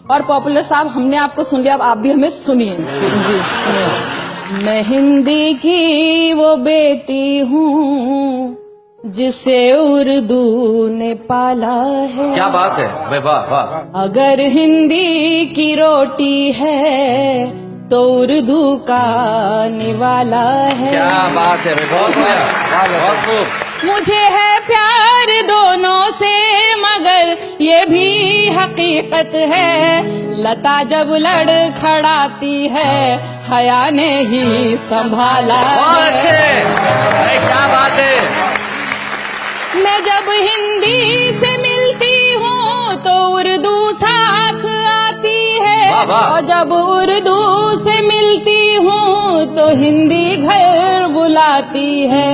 और पॉपुलर साहब, हमने आपको सुन लिया, अब आप भी हमें सुनिए। मैं हिंदी की वो बेटी हूँ जिसे उर्दू ने पाला है। क्या बात है भाई, वाह वाह। अगर हिंदी की रोटी है तो उर्दू का निवाला है। क्या बात है भाई, बहुत बढ़िया, बहुत खूब। मुझे है प्यार दोनों से मगर ये भी हकीकत है, लता जब लड़खड़ाती है हया ने ही संभाला बहुत है। अच्छे, अरे क्या बात है। मैं जब हिंदी से मिलती हूँ तो उर्दू साथ आती है, वाह, वाह। और जब उर्दू से मिलती हूँ तो हिंदी घर बुलाती है।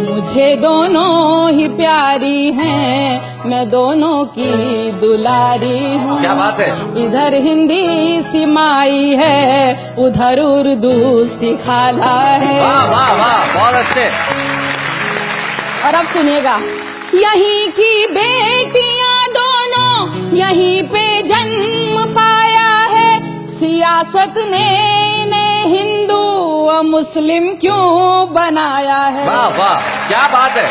मुझे दोनों ही प्यारी हैं, मैं दोनों की दुलारी हूँ। क्या बात है। इधर हिंदी सिमाई है, उधर उर्दू सिखाला है। वाह वाह वाह, बहुत अच्छे। और अब सुनिएगा, यहीं की बेटियां दोनों यहीं पे जन्म पाया है, सियासत ने इन्हें हिंदू और मुस्लिम क्यों बनाया है। वाह वाह, क्या बात है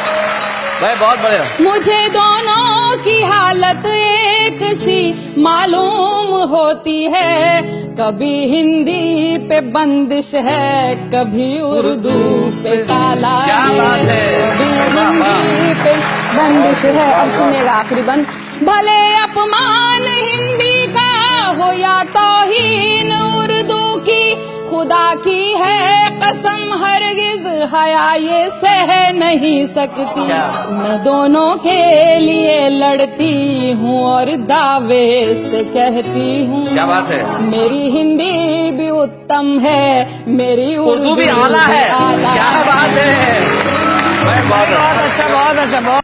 भाई, बहुत बढ़िया। मुझे दोनों की हालत एक सी मालूम होती है, कभी हिंदी पे बंदिश है, कभी उर्दू पे ताला क्या है। बात है। कभी वाह, वाह। हिंदी पे बंदिश है। अब सुनेगा आखिरी बंद। भले अपमान हिंदी का हो या तौहीन उर्दू की, खुदा की है कसम हरगिज हया ये सह नहीं सकती। मैं दोनों के लिए लड़ती हूँ और दावे से कहती हूँ, क्या बात है। मेरी हिंदी भी उत्तम है, मेरी उर्दू भी आला है। आला क्या बात है भाई, बहुत अच्छा, बहुत अच्छा, बहुत